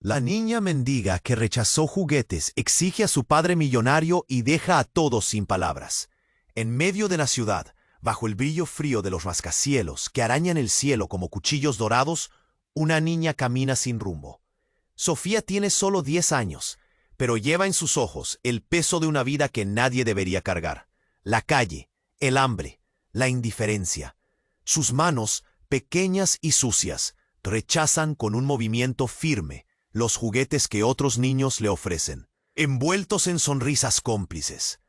La niña mendiga que rechazó juguetes exige a su padre millonario y deja a todos sin palabras. En medio de la ciudad, bajo el brillo frío de los rascacielos que arañan el cielo como cuchillos dorados, una niña camina sin rumbo. Sofía tiene solo 10 años, pero lleva en sus ojos el peso de una vida que nadie debería cargar. La calle, el hambre, la indiferencia. Sus manos, pequeñas y sucias, rechazan con un movimiento firme los juguetes que otros niños le ofrecen, envueltos en sonrisas cómplices.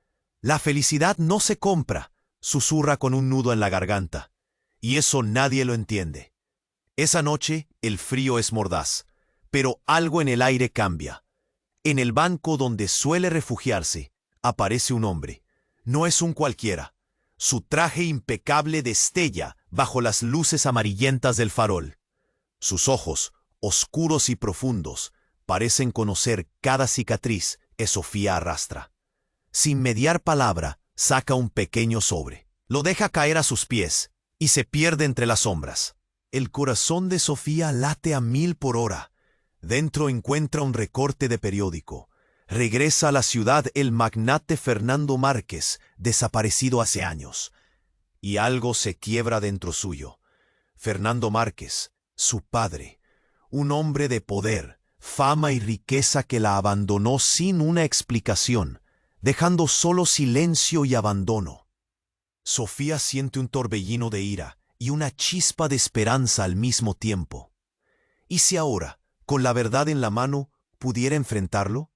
La felicidad no se compra, susurra con un nudo en la garganta, y eso nadie lo entiende. Esa noche el frío es mordaz, pero algo en el aire cambia. En el banco donde suele refugiarse, aparece un hombre. No es un cualquiera. Su traje impecable destella bajo las luces amarillentas del farol. Sus ojos, oscuros y profundos, parecen conocer cada cicatriz que Sofía arrastra. Sin mediar palabra, saca un pequeño sobre. Lo deja caer a sus pies y se pierde entre las sombras. El corazón de Sofía late a 1000 por hora. Dentro encuentra un recorte de periódico. Regresa a la ciudad el magnate Fernando Márquez, desaparecido hace años. Y algo se quiebra dentro suyo. Fernando Márquez, su padre, un hombre de poder, fama y riqueza que la abandonó sin una explicación, dejando solo silencio y abandono. Sofía siente un torbellino de ira y una chispa de esperanza al mismo tiempo. ¿Y si ahora, con la verdad en la mano, pudiera enfrentarlo?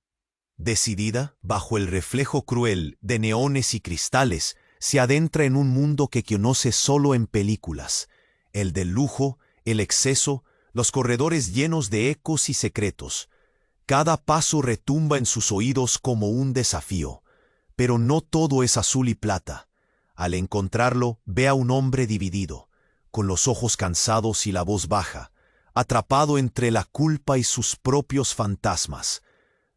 Decidida, bajo el reflejo cruel de neones y cristales, se adentra en un mundo que conoce solo en películas, el del lujo, el exceso, los corredores llenos de ecos y secretos. Cada paso retumba en sus oídos como un desafío, pero no todo es azul y plata. Al encontrarlo, ve a un hombre dividido, con los ojos cansados y la voz baja, atrapado entre la culpa y sus propios fantasmas.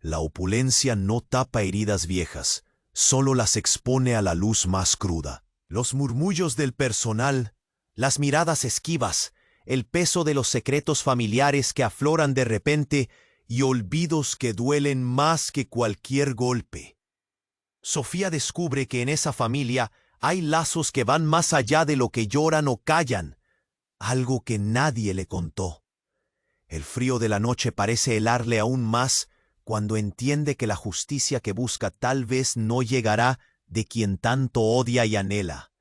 La opulencia no tapa heridas viejas, solo las expone a la luz más cruda. Los murmullos del personal, las miradas esquivas, el peso de los secretos familiares que afloran de repente y olvidos que duelen más que cualquier golpe. Sofía descubre que en esa familia hay lazos que van más allá de lo que lloran o callan, algo que nadie le contó. El frío de la noche parece helarle aún más cuando entiende que la justicia que busca tal vez no llegará de quien tanto odia y anhela.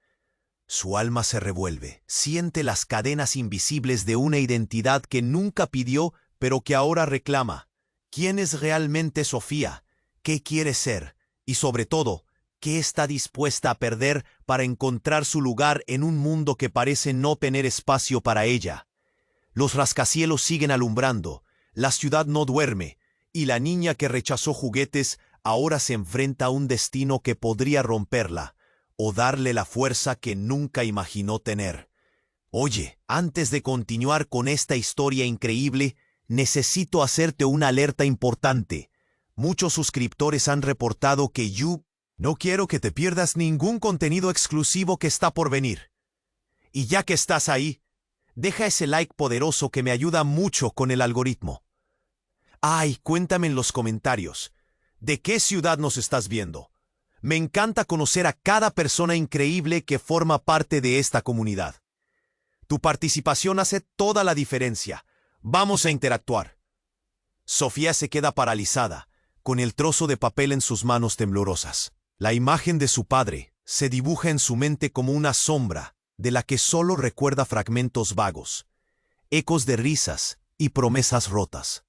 Su alma se revuelve, siente las cadenas invisibles de una identidad que nunca pidió, pero que ahora reclama. ¿Quién es realmente Sofía? ¿Qué quiere ser? Y sobre todo, ¿qué está dispuesta a perder para encontrar su lugar en un mundo que parece no tener espacio para ella? Los rascacielos siguen alumbrando, la ciudad no duerme, y la niña que rechazó juguetes ahora se enfrenta a un destino que podría romperla, o darle la fuerza que nunca imaginó tener. Oye, antes de continuar con esta historia increíble, necesito hacerte una alerta importante. Muchos suscriptores han reportado que no quiero que te pierdas ningún contenido exclusivo que está por venir. Y ya que estás ahí, deja ese like poderoso que me ayuda mucho con el algoritmo. Ay, cuéntame en los comentarios, ¿de qué ciudad nos estás viendo? Me encanta conocer a cada persona increíble que forma parte de esta comunidad. Tu participación hace toda la diferencia. Vamos a interactuar. Sofía se queda paralizada, con el trozo de papel en sus manos temblorosas. La imagen de su padre se dibuja en su mente como una sombra, de la que solo recuerda fragmentos vagos, ecos de risas y promesas rotas.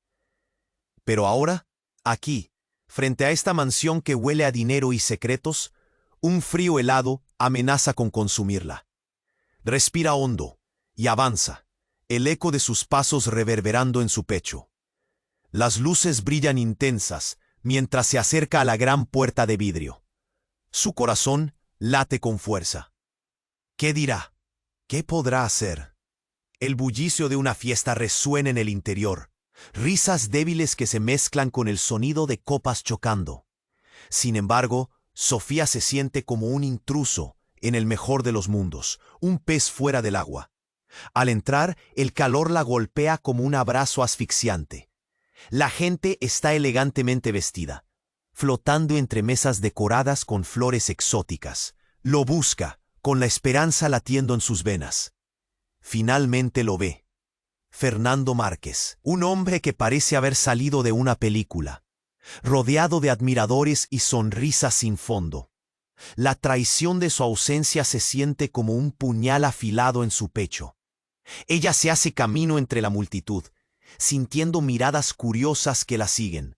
Pero ahora, aquí, frente a esta mansión que huele a dinero y secretos, un frío helado amenaza con consumirla. Respira hondo y avanza, el eco de sus pasos reverberando en su pecho. Las luces brillan intensas mientras se acerca a la gran puerta de vidrio. Su corazón late con fuerza. ¿Qué dirá? ¿Qué podrá hacer? El bullicio de una fiesta resuena en el interior. Risas débiles que se mezclan con el sonido de copas chocando. Sin embargo, Sofía se siente como un intruso en el mejor de los mundos, un pez fuera del agua. Al entrar, el calor la golpea como un abrazo asfixiante. La gente está elegantemente vestida, flotando entre mesas decoradas con flores exóticas. Lo busca, con la esperanza latiendo en sus venas. Finalmente lo ve. Fernando Márquez, un hombre que parece haber salido de una película, rodeado de admiradores y sonrisas sin fondo. La traición de su ausencia se siente como un puñal afilado en su pecho. Ella se hace camino entre la multitud, sintiendo miradas curiosas que la siguen.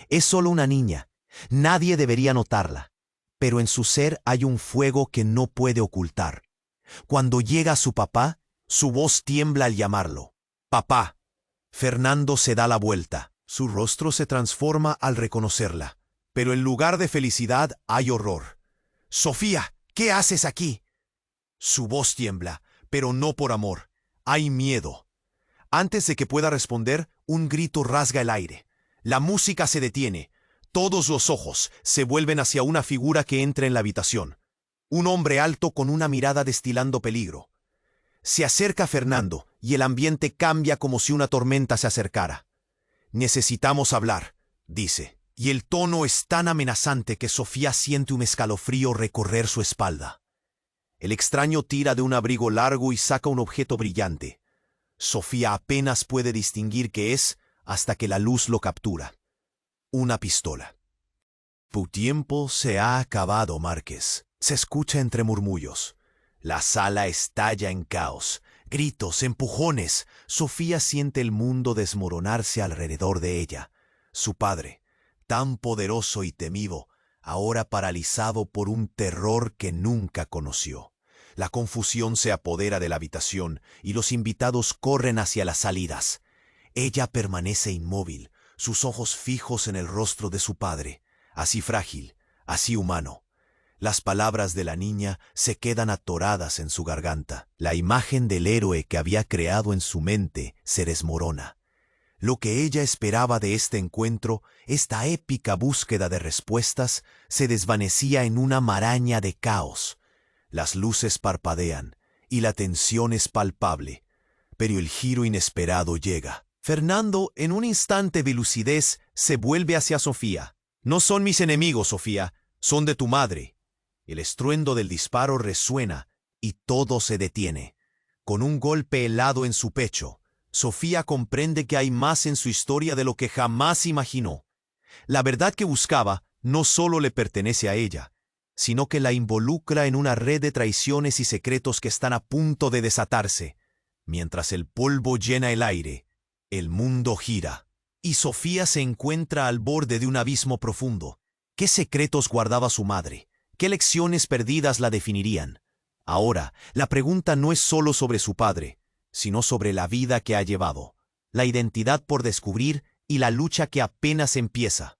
Es solo una niña, nadie debería notarla, pero en su ser hay un fuego que no puede ocultar. Cuando llega su papá, su voz tiembla al llamarlo. «Papá». Fernando se da la vuelta. Su rostro se transforma al reconocerla, pero en lugar de felicidad hay horror. «Sofía, ¿qué haces aquí?» Su voz tiembla, pero no por amor. Hay miedo. Antes de que pueda responder, un grito rasga el aire. La música se detiene. Todos los ojos se vuelven hacia una figura que entra en la habitación. Un hombre alto con una mirada destilando peligro. Se acerca a Fernando y el ambiente cambia como si una tormenta se acercara. «Necesitamos hablar», dice, y el tono es tan amenazante que Sofía siente un escalofrío recorrer su espalda. El extraño tira de un abrigo largo y saca un objeto brillante. Sofía apenas puede distinguir qué es hasta que la luz lo captura. Una pistola. «Tu tiempo se ha acabado, Márquez», se escucha entre murmullos. La sala estalla en caos. Gritos, empujones. Sofía siente el mundo desmoronarse alrededor de ella. Su padre, tan poderoso y temido, ahora paralizado por un terror que nunca conoció. La confusión se apodera de la habitación y los invitados corren hacia las salidas. Ella permanece inmóvil, sus ojos fijos en el rostro de su padre, así frágil, así humano. Las palabras de la niña se quedan atoradas en su garganta. La imagen del héroe que había creado en su mente se desmorona. Lo que ella esperaba de este encuentro, esta épica búsqueda de respuestas, se desvanecía en una maraña de caos. Las luces parpadean y la tensión es palpable, pero el giro inesperado llega. Fernando, en un instante de lucidez, se vuelve hacia Sofía. «No son mis enemigos, Sofía, son de tu madre». El estruendo del disparo resuena y todo se detiene. Con un golpe helado en su pecho, Sofía comprende que hay más en su historia de lo que jamás imaginó. La verdad que buscaba no solo le pertenece a ella, sino que la involucra en una red de traiciones y secretos que están a punto de desatarse. Mientras el polvo llena el aire, el mundo gira, y Sofía se encuentra al borde de un abismo profundo. ¿Qué secretos guardaba su madre? ¿Qué lecciones perdidas la definirían? Ahora, la pregunta no es solo sobre su padre, sino sobre la vida que ha llevado, la identidad por descubrir y la lucha que apenas empieza.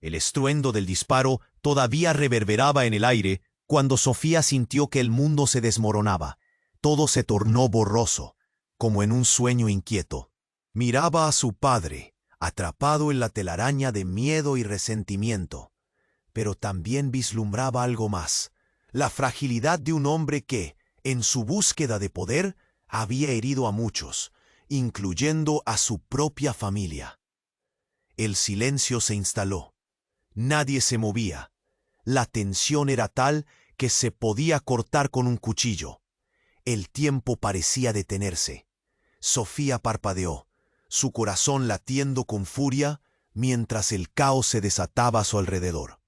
El estruendo del disparo todavía reverberaba en el aire cuando Sofía sintió que el mundo se desmoronaba. Todo se tornó borroso, como en un sueño inquieto. Miraba a su padre, atrapado en la telaraña de miedo y resentimiento. Pero también vislumbraba algo más, la fragilidad de un hombre que, en su búsqueda de poder, había herido a muchos, incluyendo a su propia familia. El silencio se instaló. Nadie se movía. La tensión era tal que se podía cortar con un cuchillo. El tiempo parecía detenerse. Sofía parpadeó, su corazón latiendo con furia, mientras el caos se desataba a su alrededor.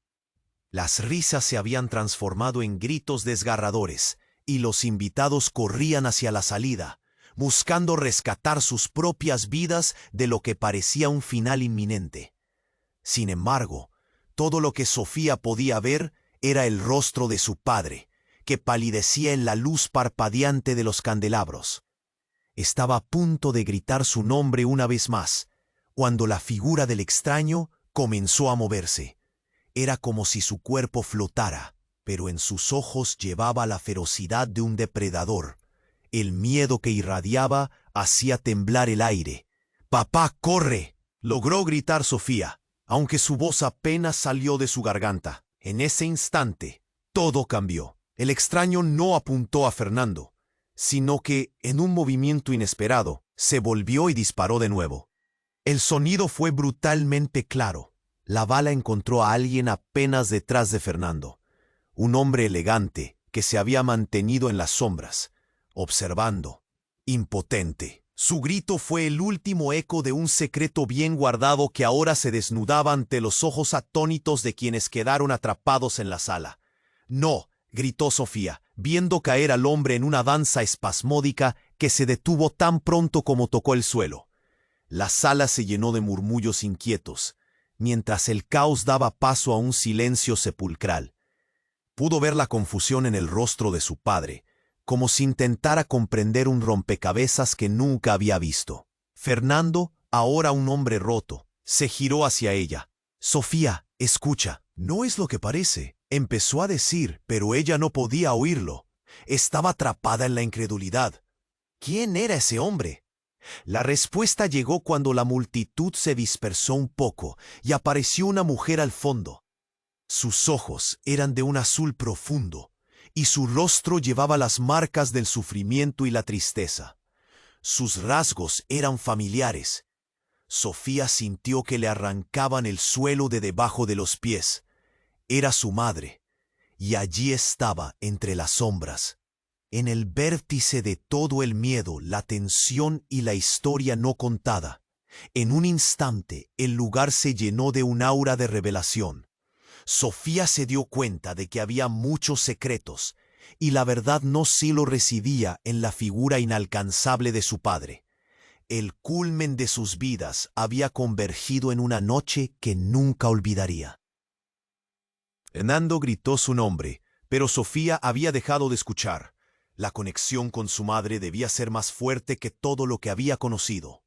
Las risas se habían transformado en gritos desgarradores, y los invitados corrían hacia la salida, buscando rescatar sus propias vidas de lo que parecía un final inminente. Sin embargo, todo lo que Sofía podía ver era el rostro de su padre, que palidecía en la luz parpadeante de los candelabros. Estaba a punto de gritar su nombre una vez más, cuando la figura del extraño comenzó a moverse. Era como si su cuerpo flotara, pero en sus ojos llevaba la ferocidad de un depredador. El miedo que irradiaba hacía temblar el aire. «¡Papá, corre!», logró gritar Sofía, aunque su voz apenas salió de su garganta. En ese instante, todo cambió. El extraño no apuntó a Fernando, sino que, en un movimiento inesperado, se volvió y disparó de nuevo. El sonido fue brutalmente claro. La bala encontró a alguien apenas detrás de Fernando. Un hombre elegante que se había mantenido en las sombras, observando, impotente. Su grito fue el último eco de un secreto bien guardado que ahora se desnudaba ante los ojos atónitos de quienes quedaron atrapados en la sala. «No», gritó Sofía, viendo caer al hombre en una danza espasmódica que se detuvo tan pronto como tocó el suelo. La sala se llenó de murmullos inquietos, mientras el caos daba paso a un silencio sepulcral. Pudo ver la confusión en el rostro de su padre, como si intentara comprender un rompecabezas que nunca había visto. Fernando, ahora un hombre roto, se giró hacia ella. «Sofía, escucha, no es lo que parece», empezó a decir, pero ella no podía oírlo. Estaba atrapada en la incredulidad. ¿Quién era ese hombre? La respuesta llegó cuando la multitud se dispersó un poco y apareció una mujer al fondo. Sus ojos eran de un azul profundo y su rostro llevaba las marcas del sufrimiento y la tristeza. Sus rasgos eran familiares. Sofía sintió que le arrancaban el suelo de debajo de los pies. Era su madre, y allí estaba entre las sombras. En el vértice de todo el miedo, la tensión y la historia no contada. En un instante, el lugar se llenó de un aura de revelación. Sofía se dio cuenta de que había muchos secretos, y la verdad no solo residía en la figura inalcanzable de su padre. El culmen de sus vidas había convergido en una noche que nunca olvidaría. Fernando gritó su nombre, pero Sofía había dejado de escuchar. La conexión con su madre debía ser más fuerte que todo lo que había conocido.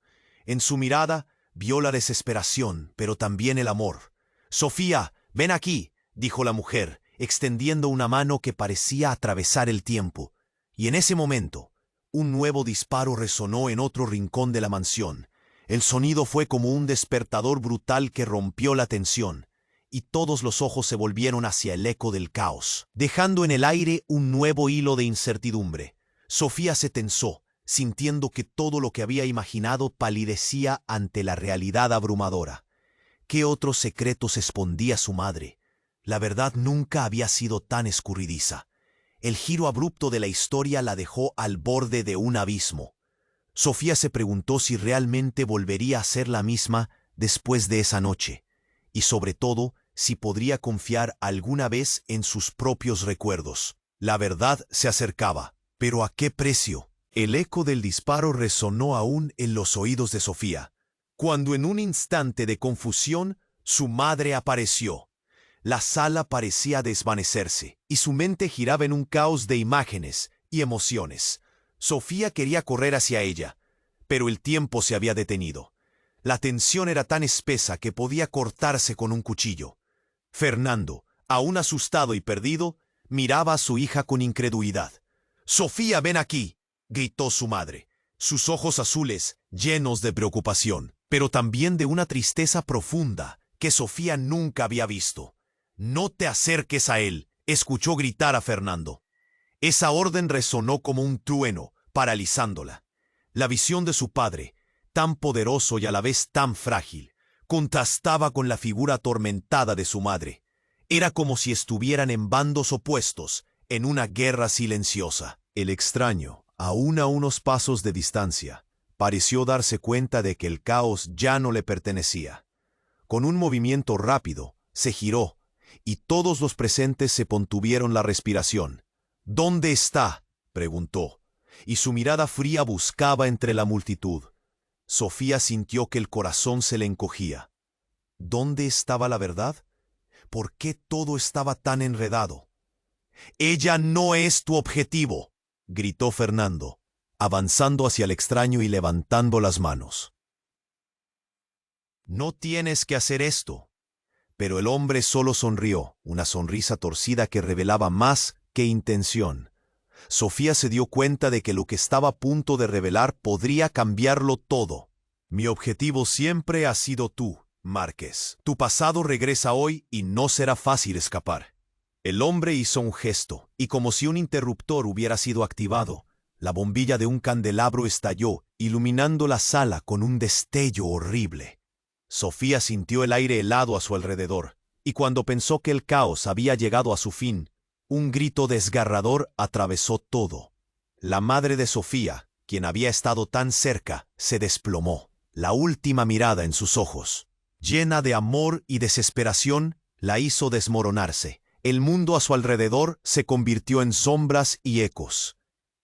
En su mirada vio la desesperación, pero también el amor. «Sofía, ven aquí», dijo la mujer, extendiendo una mano que parecía atravesar el tiempo. Y en ese momento, un nuevo disparo resonó en otro rincón de la mansión. El sonido fue como un despertador brutal que rompió la tensión, y todos los ojos se volvieron hacia el eco del caos, dejando en el aire un nuevo hilo de incertidumbre. Sofía se tensó, sintiendo que todo lo que había imaginado palidecía ante la realidad abrumadora. ¿Qué otros secretos escondía su madre? La verdad nunca había sido tan escurridiza. El giro abrupto de la historia la dejó al borde de un abismo. Sofía se preguntó si realmente volvería a ser la misma después de esa noche, y sobre todo, si podría confiar alguna vez en sus propios recuerdos. La verdad se acercaba, pero ¿a qué precio? El eco del disparo resonó aún en los oídos de Sofía, cuando en un instante de confusión su madre apareció. La sala parecía desvanecerse, y su mente giraba en un caos de imágenes y emociones. Sofía quería correr hacia ella, pero el tiempo se había detenido. La tensión era tan espesa que podía cortarse con un cuchillo. Fernando, aún asustado y perdido, miraba a su hija con incredulidad. «Sofía, ven aquí», gritó su madre, sus ojos azules llenos de preocupación, pero también de una tristeza profunda que Sofía nunca había visto. «No te acerques a él», escuchó gritar a Fernando. Esa orden resonó como un trueno, paralizándola. La visión de su padre, tan poderoso y a la vez tan frágil, contrastaba con la figura atormentada de su madre. Era como si estuvieran en bandos opuestos, en una guerra silenciosa. El extraño, aún a unos pasos de distancia, pareció darse cuenta de que el caos ya no le pertenecía. Con un movimiento rápido, se giró, y todos los presentes se contuvieron la respiración. «¿Dónde está?», preguntó, y su mirada fría buscaba entre la multitud. Sofía sintió que el corazón se le encogía. ¿Dónde estaba la verdad? ¿Por qué todo estaba tan enredado? «Ella no es tu objetivo», gritó Fernando, avanzando hacia el extraño y levantando las manos. «No tienes que hacer esto». Pero el hombre solo sonrió, una sonrisa torcida que revelaba más que intención. Sofía se dio cuenta de que lo que estaba a punto de revelar podría cambiarlo todo. «Mi objetivo siempre ha sido tú, Márquez. Tu pasado regresa hoy y no será fácil escapar». El hombre hizo un gesto, y como si un interruptor hubiera sido activado, La bombilla de un candelabro estalló, iluminando la sala con un destello horrible. Sofía sintió el aire helado a su alrededor, y cuando pensó que el caos había llegado a su fin, un grito desgarrador atravesó todo. La madre de Sofía, quien había estado tan cerca, se desplomó. La última mirada en sus ojos, llena de amor y desesperación, la hizo desmoronarse. El mundo a su alrededor se convirtió en sombras y ecos.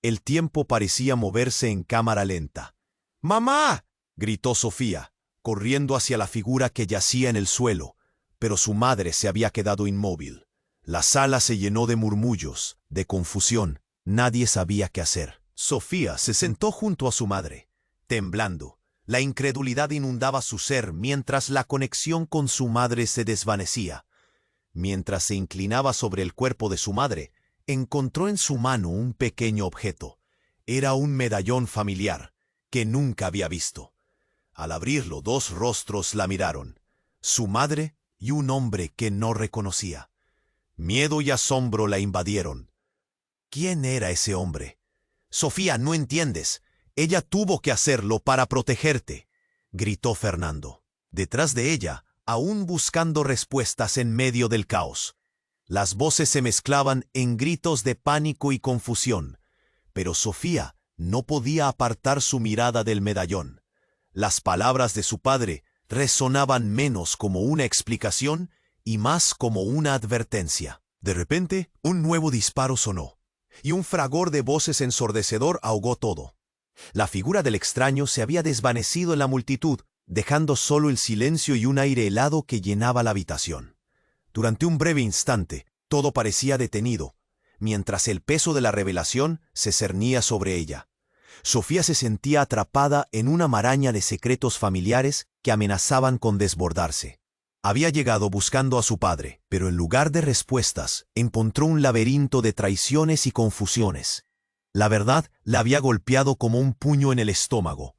El tiempo parecía moverse en cámara lenta. ¡Mamá!, gritó Sofía, corriendo hacia la figura que yacía en el suelo, pero su madre se había quedado inmóvil. La sala se llenó de murmullos, de confusión. Nadie sabía qué hacer. Sofía se sentó junto a su madre, temblando. La incredulidad inundaba su ser mientras la conexión con su madre se desvanecía. Mientras se inclinaba sobre el cuerpo de su madre, encontró en su mano un pequeño objeto. Era un medallón familiar que nunca había visto. Al abrirlo, dos rostros la miraron, su madre y un hombre que no reconocía. Miedo y asombro la invadieron. ¿Quién era ese hombre? Sofía, no entiendes. Ella tuvo que hacerlo para protegerte, gritó Fernando. Detrás de ella, aún buscando respuestas en medio del caos. Las voces se mezclaban en gritos de pánico y confusión, pero Sofía no podía apartar su mirada del medallón. Las palabras de su padre resonaban menos como una explicación y más como una advertencia. De repente, un nuevo disparo sonó, y un fragor de voces ensordecedor ahogó todo. La figura del extraño se había desvanecido en la multitud, dejando solo el silencio y un aire helado que llenaba la habitación. Durante un breve instante, todo parecía detenido, mientras el peso de la revelación se cernía sobre ella. Sofía se sentía atrapada en una maraña de secretos familiares que amenazaban con desbordarse. Había llegado buscando a su padre, pero en lugar de respuestas, encontró un laberinto de traiciones y confusiones. La verdad la había golpeado como un puño en el estómago.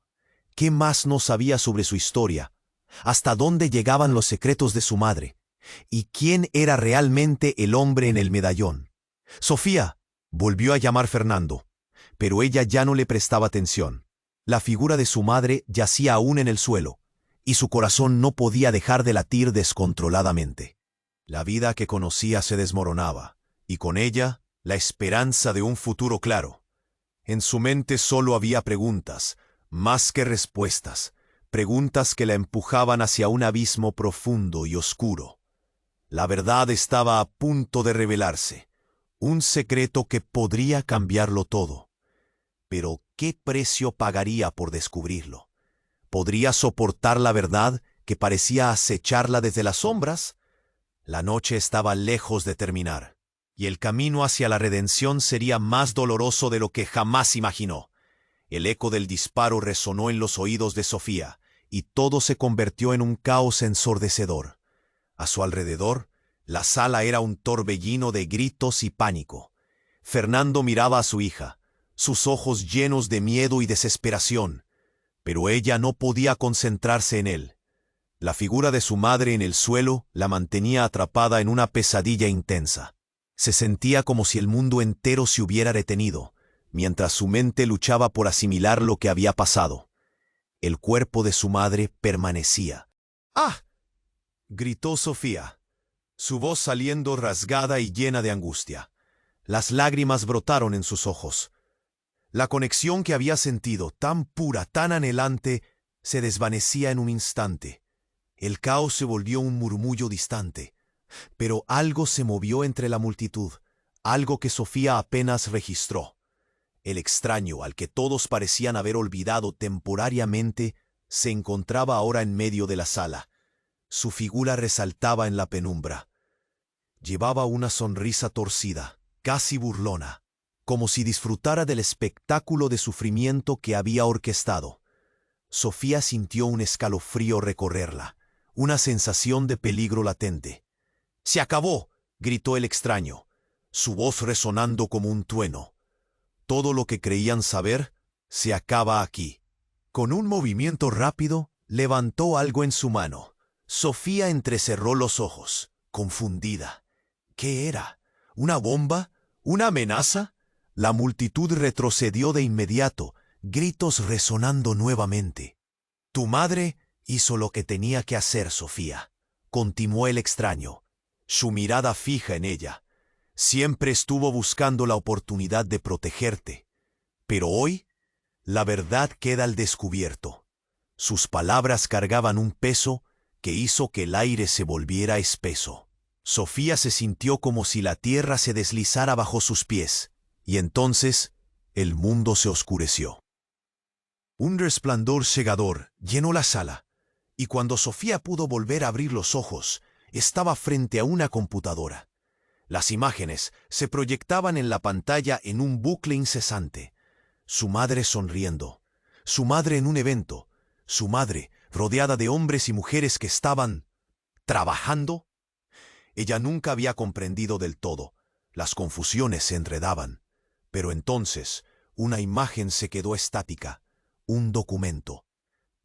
¿Qué más no sabía sobre su historia? ¿Hasta dónde llegaban los secretos de su madre? ¿Y quién era realmente el hombre en el medallón? Sofía, volvió a llamar Fernando, pero ella ya no le prestaba atención. La figura de su madre yacía aún en el suelo, y su corazón no podía dejar de latir descontroladamente. La vida que conocía se desmoronaba, y con ella la esperanza de un futuro claro. En su mente solo había preguntas, más que respuestas, preguntas que la empujaban hacia un abismo profundo y oscuro. La verdad estaba a punto de revelarse, un secreto que podría cambiarlo todo. Pero, ¿qué precio pagaría por descubrirlo? ¿Podría soportar la verdad que parecía acecharla desde las sombras? La noche estaba lejos de terminar, y el camino hacia la redención sería más doloroso de lo que jamás imaginó. El eco del disparo resonó en los oídos de Sofía, y todo se convirtió en un caos ensordecedor. A su alrededor, la sala era un torbellino de gritos y pánico. Fernando miraba a su hija, sus ojos llenos de miedo y desesperación, pero ella no podía concentrarse en él. La figura de su madre en el suelo la mantenía atrapada en una pesadilla intensa. Se sentía como si el mundo entero se hubiera detenido, mientras su mente luchaba por asimilar lo que había pasado. El cuerpo de su madre permanecía. ¡Ah!, gritó Sofía, su voz saliendo rasgada y llena de angustia. Las lágrimas brotaron en sus ojos. La conexión que había sentido, tan pura, tan anhelante, se desvanecía en un instante. El caos se volvió un murmullo distante. Pero algo se movió entre la multitud, algo que Sofía apenas registró. El extraño, al que todos parecían haber olvidado temporariamente, se encontraba ahora en medio de la sala. Su figura resaltaba en la penumbra. Llevaba una sonrisa torcida, casi burlona, como si disfrutara del espectáculo de sufrimiento que había orquestado. Sofía sintió un escalofrío recorrerla, una sensación de peligro latente. ¡Se acabó!, gritó el extraño, su voz resonando como un trueno. Todo lo que creían saber se acaba aquí. Con un movimiento rápido, levantó algo en su mano. Sofía entrecerró los ojos, confundida. ¿Qué era? ¿Una bomba? ¿Una amenaza? La multitud retrocedió de inmediato, gritos resonando nuevamente. «Tu madre hizo lo que tenía que hacer, Sofía», continuó el extraño, su mirada fija en ella. «Siempre estuvo buscando la oportunidad de protegerte. Pero hoy, la verdad queda al descubierto». Sus palabras cargaban un peso que hizo que el aire se volviera espeso. Sofía se sintió como si la tierra se deslizara bajo sus pies, y entonces el mundo se oscureció. Un resplandor cegador llenó la sala, y cuando Sofía pudo volver a abrir los ojos, estaba frente a una computadora. Las imágenes se proyectaban en la pantalla en un bucle incesante. Su madre sonriendo, su madre en un evento, su madre rodeada de hombres y mujeres que estaban trabajando. Ella nunca había comprendido del todo. Las confusiones se enredaban. Pero entonces una imagen se quedó estática, un documento.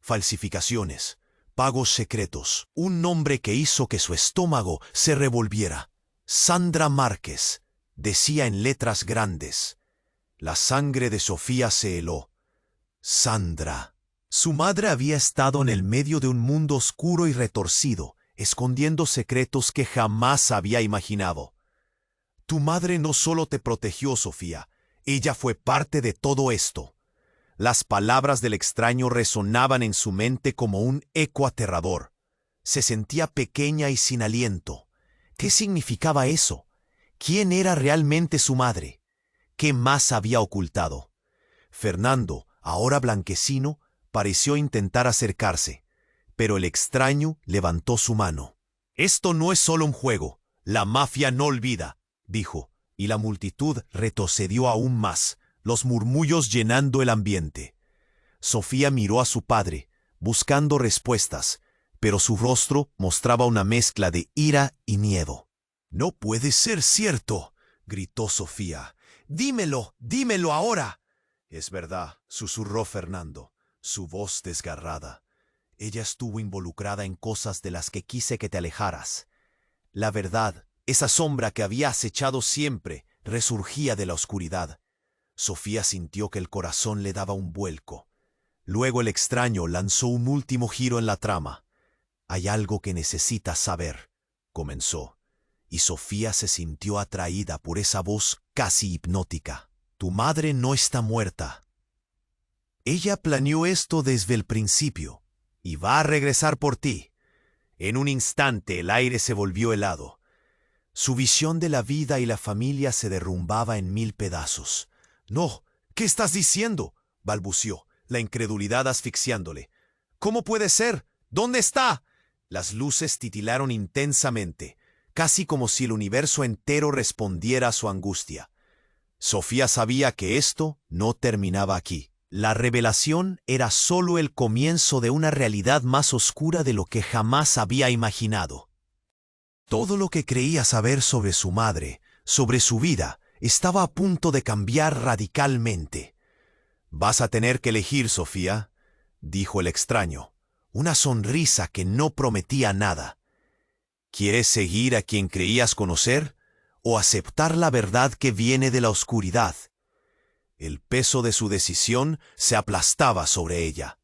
Falsificaciones, pagos secretos, un nombre que hizo que su estómago se revolviera. Sandra Márquez, decía en letras grandes. La sangre de Sofía se heló. Sandra. Su madre había estado en el medio de un mundo oscuro y retorcido, escondiendo secretos que jamás había imaginado. Tu madre no solo te protegió, Sofía, ella fue parte de todo esto. Las palabras del extraño resonaban en su mente como un eco aterrador. Se sentía pequeña y sin aliento. ¿Qué significaba eso? ¿Quién era realmente su madre? ¿Qué más había ocultado? Fernando, ahora blanquecino, pareció intentar acercarse, pero el extraño levantó su mano. «Esto no es solo un juego. La mafia no olvida», dijo, y la multitud retrocedió aún más, los murmullos llenando el ambiente. Sofía miró a su padre, buscando respuestas, pero su rostro mostraba una mezcla de ira y miedo. «No puede ser cierto», gritó Sofía. «Dímelo, dímelo ahora». «Es verdad», susurró Fernando, su voz desgarrada. «Ella estuvo involucrada en cosas de las que quise que te alejaras. La verdad, esa sombra que había acechado siempre, resurgía de la oscuridad». Sofía sintió que el corazón le daba un vuelco. Luego el extraño lanzó un último giro en la trama. «Hay algo que necesitas saber», comenzó, y Sofía se sintió atraída por esa voz casi hipnótica. «Tu madre no está muerta. Ella planeó esto desde el principio, y va a regresar por ti». En un instante el aire se volvió helado. Su visión de la vida y la familia se derrumbaba en 1000 pedazos. «No, ¿qué estás diciendo?», balbució, la incredulidad asfixiándole. «¿Cómo puede ser? ¿Dónde está?». Las luces titilaron intensamente, casi como si el universo entero respondiera a su angustia. Sofía sabía que esto no terminaba aquí. La revelación era solo el comienzo de una realidad más oscura de lo que jamás había imaginado. Todo lo que creía saber sobre su madre, sobre su vida, estaba a punto de cambiar radicalmente. «Vas a tener que elegir, Sofía», dijo el extraño, una sonrisa que no prometía nada. «¿Quieres seguir a quien creías conocer o aceptar la verdad que viene de la oscuridad?» El peso de su decisión se aplastaba sobre ella.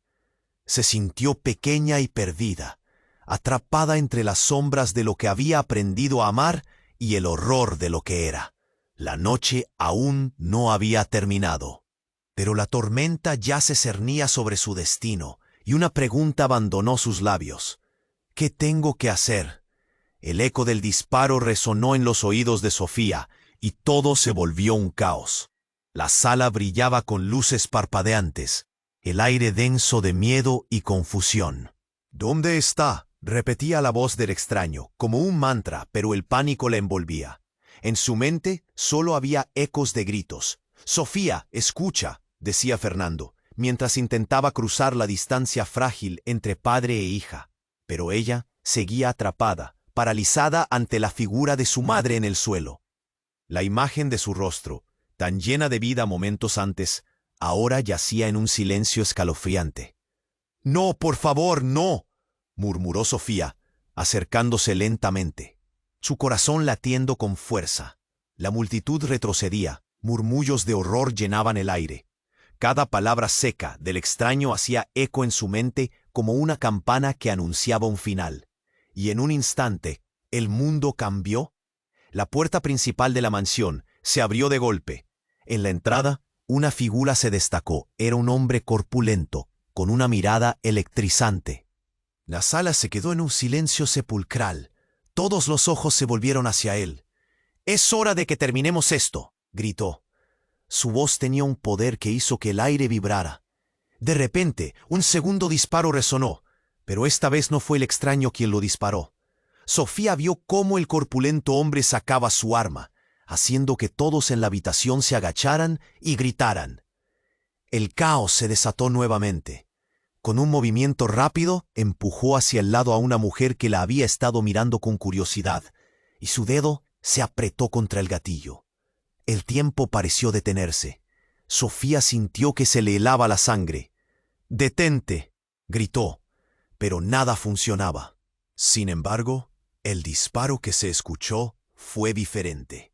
Se sintió pequeña y perdida, atrapada entre las sombras de lo que había aprendido a amar y el horror de lo que era. La noche aún no había terminado, pero la tormenta ya se cernía sobre su destino y una pregunta abandonó sus labios. «¿Qué tengo que hacer?». El eco del disparo resonó en los oídos de Sofía y todo se volvió un caos. La sala brillaba con luces parpadeantes, el aire denso de miedo y confusión. «¿Dónde está?», repetía la voz del extraño, como un mantra, pero el pánico la envolvía. En su mente solo había ecos de gritos. «Sofía, escucha», decía Fernando, mientras intentaba cruzar la distancia frágil entre padre e hija. Pero ella seguía atrapada, paralizada ante la figura de su madre en el suelo. La imagen de su rostro, tan llena de vida momentos antes, ahora yacía en un silencio escalofriante. «No, por favor, no», murmuró Sofía, acercándose lentamente, su corazón latiendo con fuerza. La multitud retrocedía, Murmullos de horror llenaban el aire. Cada palabra seca del extraño hacía eco en su mente como una campana que anunciaba un final. Y en un instante, el mundo cambió. La puerta principal de la mansión se abrió de golpe. En la entrada, una figura se destacó. Era un hombre corpulento, con una mirada electrizante. La sala se quedó en un silencio sepulcral. Todos los ojos se volvieron hacia él. «Es hora de que terminemos esto», gritó. Su voz tenía un poder que hizo que el aire vibrara. De repente, un segundo disparo resonó, pero esta vez no fue el extraño quien lo disparó. Sofía vio cómo el corpulento hombre sacaba su arma, haciendo que todos en la habitación se agacharan y gritaran. El caos se desató nuevamente. Con un movimiento rápido, empujó hacia el lado a una mujer que la había estado mirando con curiosidad, y su dedo se apretó contra el gatillo. El tiempo pareció detenerse. Sofía sintió que se le helaba la sangre. «¡Detente!», gritó, pero nada funcionaba. Sin embargo, el disparo que se escuchó fue diferente.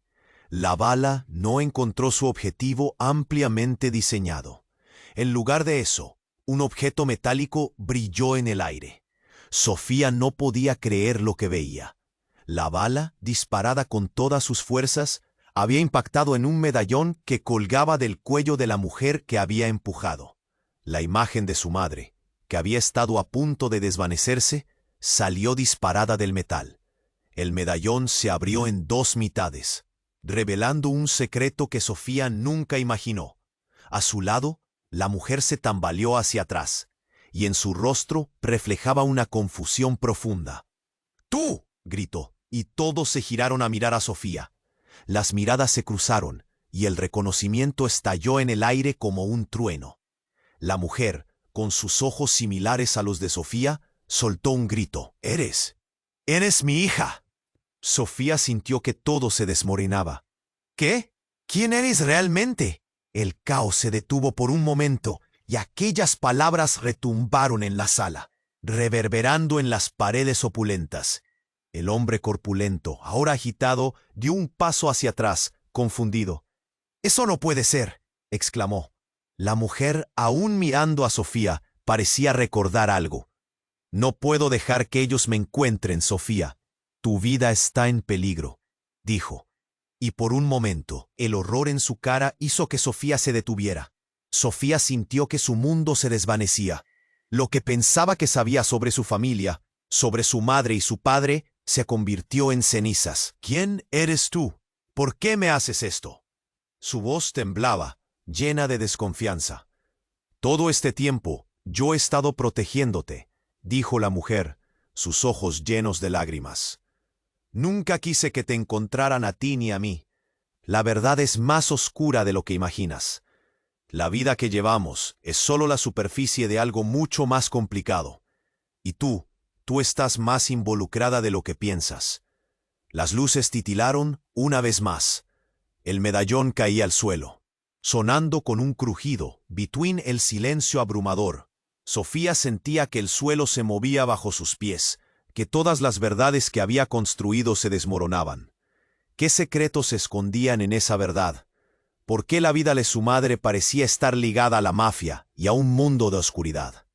La bala no encontró su objetivo ampliamente diseñado. En lugar de eso, un objeto metálico brilló en el aire. Sofía no podía creer lo que veía. La bala, disparada con todas sus fuerzas, había impactado en un medallón que colgaba del cuello de la mujer que había empujado. La imagen de su madre, que había estado a punto de desvanecerse, salió disparada del metal. El medallón se abrió en dos mitades, revelando un secreto que Sofía nunca imaginó. A su lado, la mujer se tambaleó hacia atrás, y en su rostro reflejaba una confusión profunda. «¡Tú!», gritó, y todos se giraron a mirar a Sofía. Las miradas se cruzaron, y el reconocimiento estalló en el aire como un trueno. La mujer, con sus ojos similares a los de Sofía, soltó un grito. «¡Eres mi hija!». Sofía sintió que todo se desmoronaba. «¿Qué? ¿Quién eres realmente?». El caos se detuvo por un momento, y aquellas palabras retumbaron en la sala, reverberando en las paredes opulentas. El hombre corpulento, ahora agitado, dio un paso hacia atrás, confundido. «¡Eso no puede ser!», exclamó. La mujer, aún mirando a Sofía, parecía recordar algo. «No puedo dejar que ellos me encuentren, Sofía. Tu vida está en peligro», dijo. Y por un momento, el horror en su cara hizo que Sofía se detuviera. Sofía sintió que su mundo se desvanecía. Lo que pensaba que sabía sobre su familia, sobre su madre y su padre, se convirtió en cenizas. «¿Quién eres tú? ¿Por qué me haces esto?». Su voz temblaba, llena de desconfianza. «Todo este tiempo yo he estado protegiéndote», dijo la mujer, sus ojos llenos de lágrimas. «Nunca quise que te encontraran a ti ni a mí. La verdad es más oscura de lo que imaginas. La vida que llevamos es solo la superficie de algo mucho más complicado. Y tú estás más involucrada de lo que piensas». Las luces titilaron una vez más. El medallón caía al suelo, sonando con un crujido, between el silencio abrumador. Sofía sentía que el suelo se movía bajo sus pies, que todas las verdades que había construido se desmoronaban. ¿Qué secretos se escondían en esa verdad? ¿Por qué la vida de su madre parecía estar ligada a la mafia y a un mundo de oscuridad?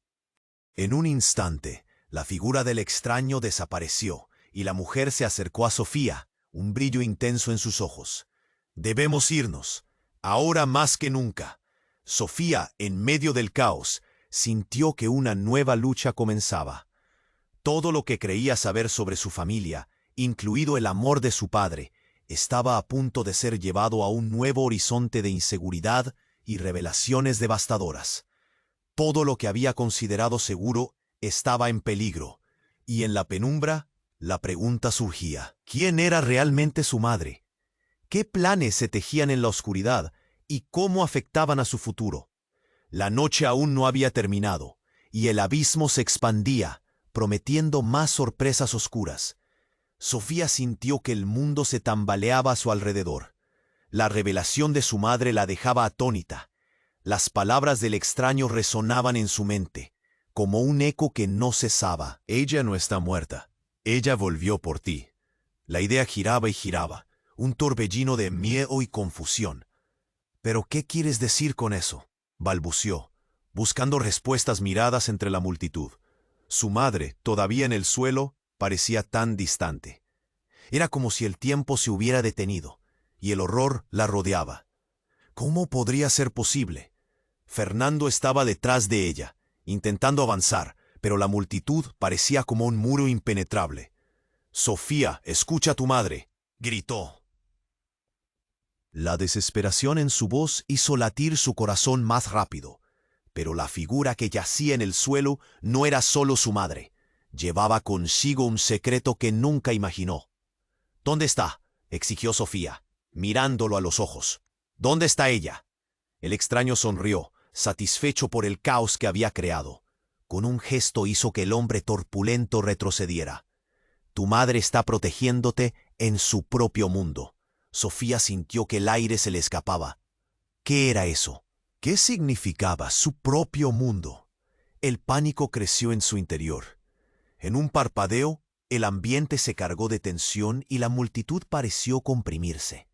En un instante, la figura del extraño desapareció, y la mujer se acercó a Sofía, un brillo intenso en sus ojos. «Debemos irnos, ahora más que nunca». Sofía, en medio del caos, sintió que una nueva lucha comenzaba. Todo lo que creía saber sobre su familia, incluido el amor de su padre, estaba a punto de ser llevado a un nuevo horizonte de inseguridad y revelaciones devastadoras. Todo lo que había considerado seguro estaba en peligro, y en la penumbra, la pregunta surgía: ¿quién era realmente su madre? ¿Qué planes se tejían en la oscuridad y cómo afectaban a su futuro? La noche aún no había terminado, y el abismo se expandía, prometiendo más sorpresas oscuras. Sofía sintió que el mundo se tambaleaba a su alrededor. La revelación de su madre la dejaba atónita. Las palabras del extraño resonaban en su mente, como un eco que no cesaba. «Ella no está muerta. Ella volvió por ti». La idea giraba y giraba, un torbellino de miedo y confusión. ¿Pero qué quieres decir con eso?, balbució, buscando respuestas miradas entre la multitud. Su madre, todavía en el suelo, parecía tan distante. Era como si el tiempo se hubiera detenido, y el horror la rodeaba. ¿Cómo podría ser posible? Fernando estaba detrás de ella, intentando avanzar, pero la multitud parecía como un muro impenetrable. «Sofía, escucha a tu madre», gritó. La desesperación en su voz hizo latir su corazón más rápido, pero la figura que yacía en el suelo no era solo su madre. Llevaba consigo un secreto que nunca imaginó. «¿Dónde está?», exigió Sofía, mirándolo a los ojos. «¿Dónde está ella?». El extraño sonrió, satisfecho por el caos que había creado. Con un gesto hizo que el hombre corpulento retrocediera. «Tu madre está protegiéndote en su propio mundo». Sofía sintió que el aire se le escapaba. ¿Qué era eso? ¿Qué significaba su propio mundo? El pánico creció en su interior. En un parpadeo, el ambiente se cargó de tensión y la multitud pareció comprimirse,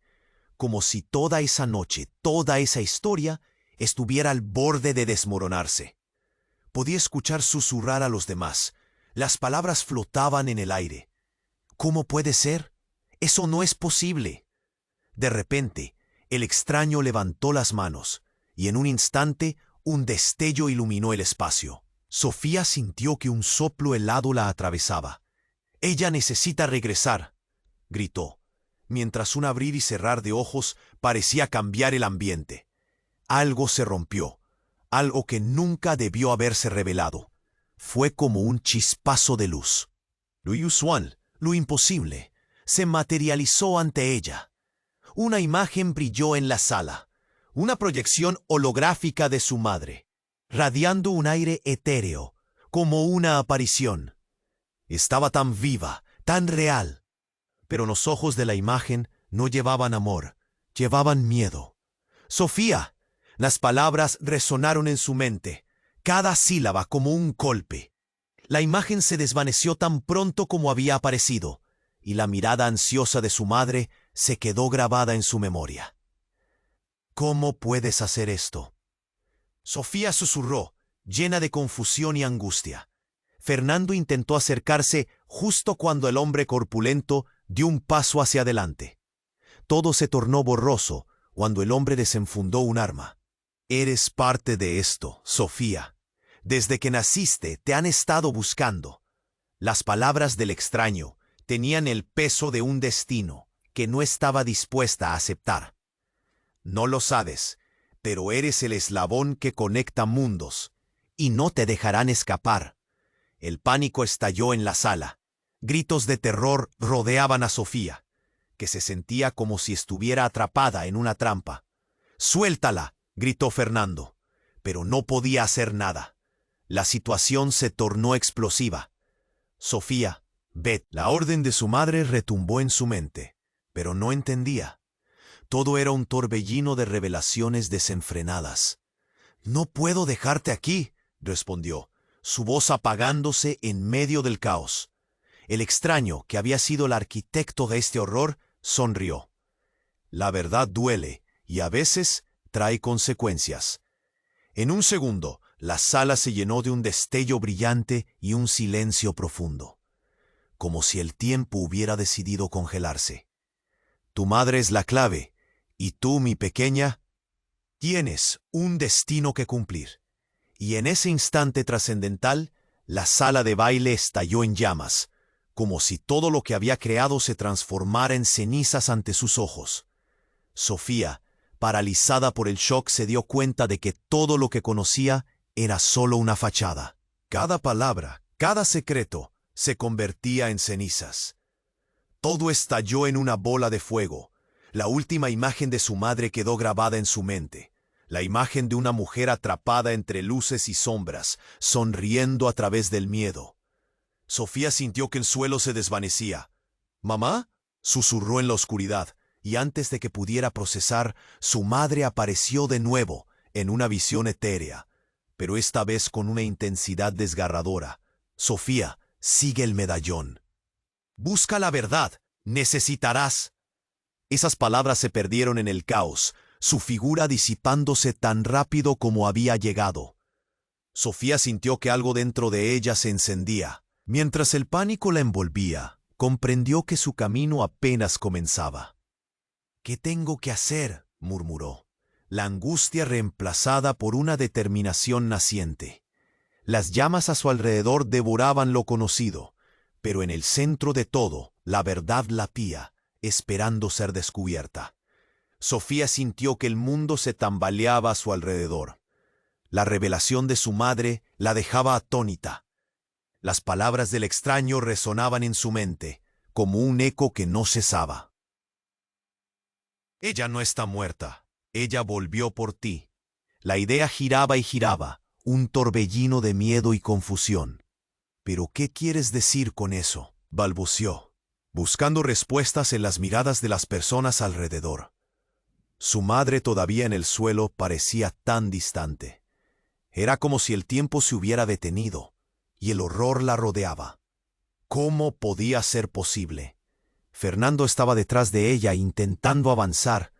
como si toda esa noche, toda esa historia, estuviera al borde de desmoronarse. Podía escuchar susurrar a los demás. Las palabras flotaban en el aire. «¿Cómo puede ser? Eso no es posible». De repente, el extraño levantó las manos, y en un instante un destello iluminó el espacio. Sofía sintió que un soplo helado la atravesaba. «Ella necesita regresar», gritó, mientras un abrir y cerrar de ojos parecía cambiar el ambiente. Algo se rompió, algo que nunca debió haberse revelado. Fue como un chispazo de luz. Lo inusual, lo imposible, se materializó ante ella. Una imagen brilló en la sala, una proyección holográfica de su madre, radiando un aire etéreo, como una aparición. Estaba tan viva, tan real. Pero los ojos de la imagen no llevaban amor, llevaban miedo. «Sofía». Las palabras resonaron en su mente, cada sílaba como un golpe. La imagen se desvaneció tan pronto como había aparecido, y la mirada ansiosa de su madre se quedó grabada en su memoria. «¿Cómo puedes hacer esto?». Sofía susurró, llena de confusión y angustia. Fernando intentó acercarse justo cuando el hombre corpulento dio un paso hacia adelante. Todo se tornó borroso cuando el hombre desenfundó un arma. «Eres parte de esto, Sofía. Desde que naciste te han estado buscando». Las palabras del extraño tenían el peso de un destino que no estaba dispuesta a aceptar. «No lo sabes, pero eres el eslabón que conecta mundos, y no te dejarán escapar». El pánico estalló en la sala. Gritos de terror rodeaban a Sofía, que se sentía como si estuviera atrapada en una trampa. «¡Suéltala!», gritó Fernando, pero no podía hacer nada. La situación se tornó explosiva. «Sofía, ved». La orden de su madre retumbó en su mente, pero no entendía. Todo era un torbellino de revelaciones desenfrenadas. «No puedo dejarte aquí», respondió, su voz apagándose en medio del caos. El extraño, que había sido el arquitecto de este horror, sonrió. «La verdad duele, y a veces trae consecuencias». En un segundo, la sala se llenó de un destello brillante y un silencio profundo, como si el tiempo hubiera decidido congelarse. «Tu madre es la clave, y tú, mi pequeña, tienes un destino que cumplir». Y en ese instante trascendental, la sala de baile estalló en llamas, como si todo lo que había creado se transformara en cenizas ante sus ojos. Sofía, paralizada por el shock, se dio cuenta de que todo lo que conocía era solo una fachada. Cada palabra, cada secreto, se convertía en cenizas. Todo estalló en una bola de fuego. La última imagen de su madre quedó grabada en su mente. La imagen de una mujer atrapada entre luces y sombras, sonriendo a través del miedo. Sofía sintió que el suelo se desvanecía. «¿Mamá?», susurró en la oscuridad, y antes de que pudiera procesar, su madre apareció de nuevo en una visión etérea, pero esta vez con una intensidad desgarradora. «Sofía, sigue el medallón. Busca la verdad, necesitarás». Esas palabras se perdieron en el caos, su figura disipándose tan rápido como había llegado. Sofía sintió que algo dentro de ella se encendía. Mientras el pánico la envolvía, comprendió que su camino apenas comenzaba. «¿Qué tengo que hacer?», murmuró, la angustia reemplazada por una determinación naciente. Las llamas a su alrededor devoraban lo conocido, pero en el centro de todo, la verdad latía, esperando ser descubierta. Sofía sintió que el mundo se tambaleaba a su alrededor. La revelación de su madre la dejaba atónita. Las palabras del extraño resonaban en su mente, como un eco que no cesaba. «Ella no está muerta. Ella volvió por ti». La idea giraba y giraba, un torbellino de miedo y confusión. «¿Pero qué quieres decir con eso?», balbuceó, buscando respuestas en las miradas de las personas alrededor. Su madre, todavía en el suelo, parecía tan distante. Era como si el tiempo se hubiera detenido, y el horror la rodeaba. ¿Cómo podía ser posible? Fernando estaba detrás de ella intentando avanzar,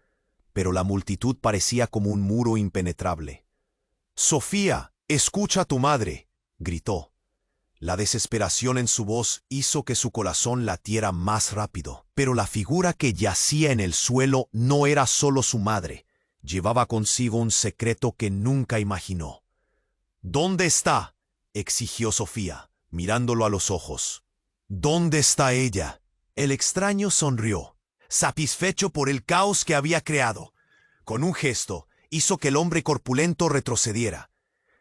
pero la multitud parecía como un muro impenetrable. «Sofía, escucha a tu madre», gritó. La desesperación en su voz hizo que su corazón latiera más rápido, pero la figura que yacía en el suelo no era solo su madre, llevaba consigo un secreto que nunca imaginó. «¿Dónde está?», exigió Sofía, mirándolo a los ojos. «¿Dónde está ella?». El extraño sonrió, satisfecho por el caos que había creado. Con un gesto, hizo que el hombre corpulento retrocediera.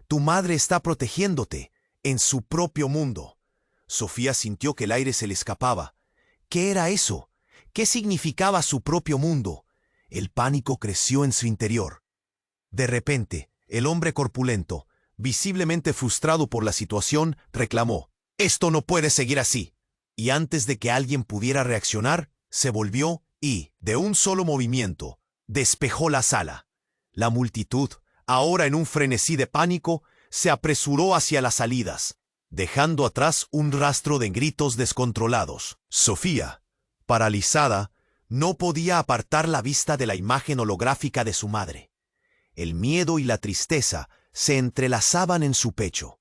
«Tu madre está protegiéndote, en su propio mundo». Sofía sintió que el aire se le escapaba. ¿Qué era eso? ¿Qué significaba su propio mundo? El pánico creció en su interior. De repente, el hombre corpulento, visiblemente frustrado por la situación, reclamó: «Esto no puede seguir así». Y antes de que alguien pudiera reaccionar, se volvió y, de un solo movimiento, despejó la sala. La multitud, ahora en un frenesí de pánico, se apresuró hacia las salidas, dejando atrás un rastro de gritos descontrolados. Sofía, paralizada, no podía apartar la vista de la imagen holográfica de su madre. El miedo y la tristeza se entrelazaban en su pecho.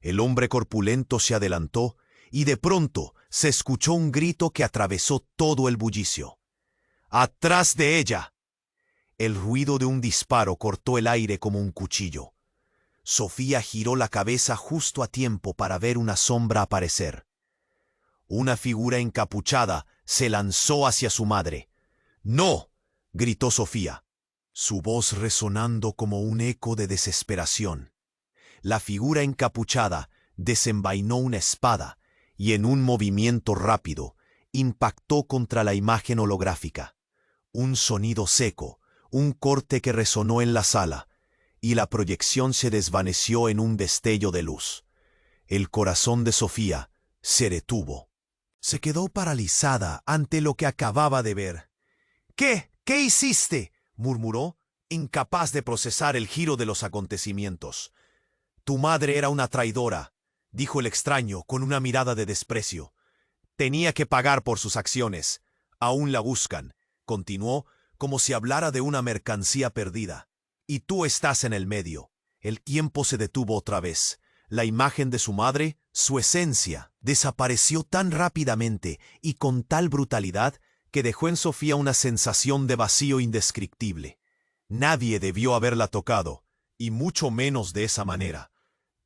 El hombre corpulento se adelantó y de pronto se escuchó un grito que atravesó todo el bullicio. «¡Atrás de ella!». El ruido de un disparo cortó el aire como un cuchillo. Sofía giró la cabeza justo a tiempo para ver una sombra aparecer. Una figura encapuchada se lanzó hacia su madre. «¡No!», gritó Sofía, su voz resonando como un eco de desesperación. La figura encapuchada desenvainó una espada y en un movimiento rápido impactó contra la imagen holográfica. Un sonido seco, un corte que resonó en la sala, y la proyección se desvaneció en un destello de luz. El corazón de Sofía se detuvo. Se quedó paralizada ante lo que acababa de ver. «¿Qué? ¿Qué hiciste?», murmuró, incapaz de procesar el giro de los acontecimientos. «Tu madre era una traidora», dijo el extraño con una mirada de desprecio. «Tenía que pagar por sus acciones. Aún la buscan», continuó, como si hablara de una mercancía perdida. «Y tú estás en el medio». El tiempo se detuvo otra vez. La imagen de su madre, su esencia, desapareció tan rápidamente y con tal brutalidad que dejó en Sofía una sensación de vacío indescriptible. Nadie debió haberla tocado, y mucho menos de esa manera.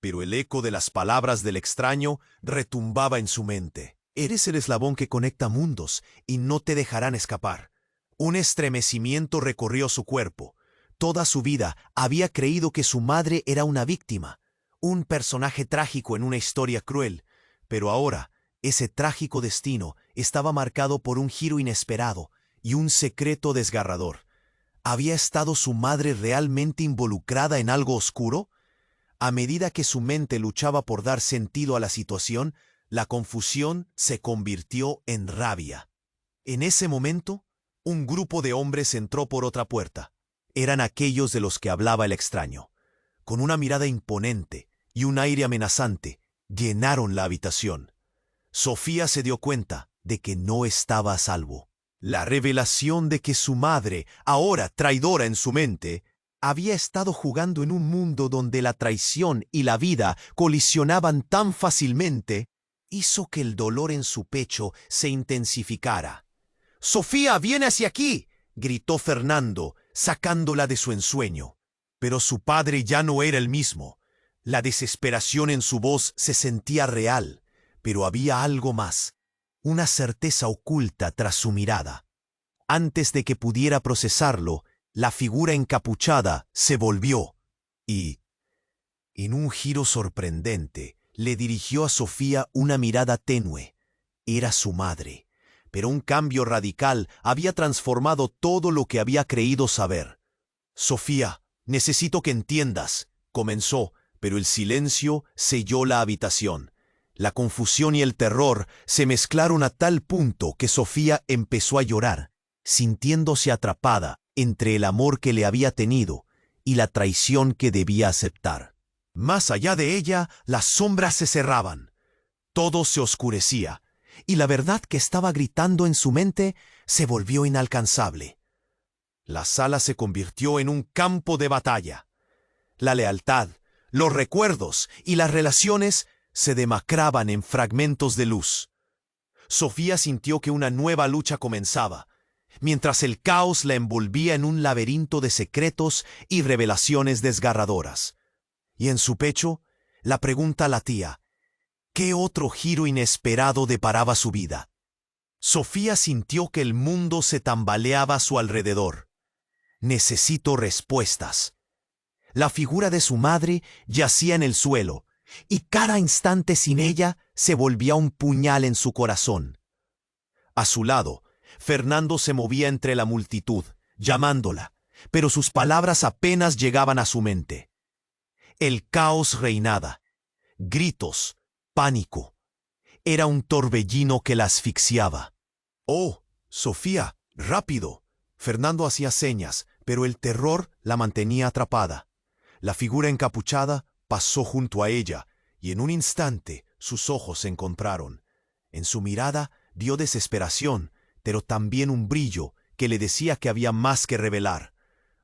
Pero el eco de las palabras del extraño retumbaba en su mente. «Eres el eslabón que conecta mundos y no te dejarán escapar». Un estremecimiento recorrió su cuerpo. Toda su vida había creído que su madre era una víctima, un personaje trágico en una historia cruel, pero ahora ese trágico destino estaba marcado por un giro inesperado y un secreto desgarrador. ¿Había estado su madre realmente involucrada en algo oscuro? A medida que su mente luchaba por dar sentido a la situación, la confusión se convirtió en rabia. En ese momento, un grupo de hombres entró por otra puerta. Eran aquellos de los que hablaba el extraño. Con una mirada imponente y un aire amenazante, llenaron la habitación. Sofía se dio cuenta de que no estaba a salvo. La revelación de que su madre, ahora traidora en su mente, había estado jugando en un mundo donde la traición y la vida colisionaban tan fácilmente, hizo que el dolor en su pecho se intensificara. «¡Sofía, viene hacia aquí!», gritó Fernando, sacándola de su ensueño. Pero su padre ya no era el mismo. La desesperación en su voz se sentía real, pero había algo más, una certeza oculta tras su mirada. Antes de que pudiera procesarlo, la figura encapuchada se volvió y, en un giro sorprendente, le dirigió a Sofía una mirada tenue. Era su madre, pero un cambio radical había transformado todo lo que había creído saber. «Sofía, necesito que entiendas», comenzó, pero el silencio selló la habitación. La confusión y el terror se mezclaron a tal punto que Sofía empezó a llorar, sintiéndose atrapada entre el amor que le había tenido y la traición que debía aceptar. Más allá de ella, las sombras se cerraban. Todo se oscurecía, y la verdad que estaba gritando en su mente se volvió inalcanzable. La sala se convirtió en un campo de batalla. La lealtad, los recuerdos y las relaciones se demacraban en fragmentos de luz. Sofía sintió que una nueva lucha comenzaba, mientras el caos la envolvía en un laberinto de secretos y revelaciones desgarradoras. Y en su pecho, la pregunta latía: ¿qué otro giro inesperado deparaba su vida? Sofía sintió que el mundo se tambaleaba a su alrededor. «Necesito respuestas». La figura de su madre yacía en el suelo, y cada instante sin ella se volvía un puñal en su corazón. A su lado, Fernando se movía entre la multitud, llamándola, pero sus palabras apenas llegaban a su mente. El caos reinaba. Gritos, pánico. Era un torbellino que la asfixiaba. «Oh, Sofía, rápido». Fernando hacía señas, pero el terror la mantenía atrapada. La figura encapuchada pasó junto a ella, y en un instante sus ojos se encontraron. En su mirada vio desesperación, pero también un brillo que le decía que había más que revelar.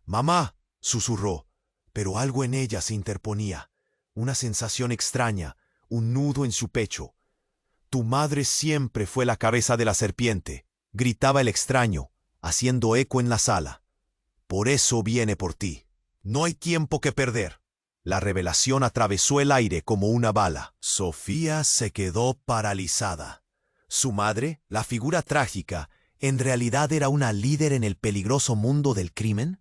«Mamá», susurró, pero algo en ella se interponía. Una sensación extraña, un nudo en su pecho. «Tu madre siempre fue la cabeza de la serpiente», gritaba el extraño, haciendo eco en la sala. «Por eso viene por ti. No hay tiempo que perder». La revelación atravesó el aire como una bala. Sofía se quedó paralizada. Su madre, la figura trágica, ¿en realidad era una líder en el peligroso mundo del crimen?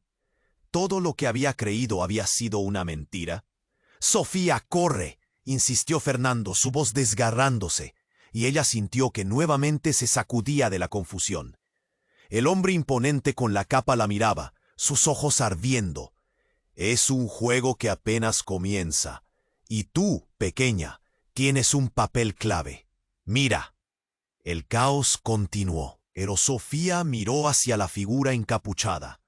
¿Todo lo que había creído había sido una mentira? «Sofía, corre», insistió Fernando, su voz desgarrándose, y ella sintió que nuevamente se sacudía de la confusión. El hombre imponente con la capa la miraba, sus ojos ardiendo. «Es un juego que apenas comienza, y tú, pequeña, tienes un papel clave. Mira». El caos continuó, pero Sofía miró hacia la figura encapuchada.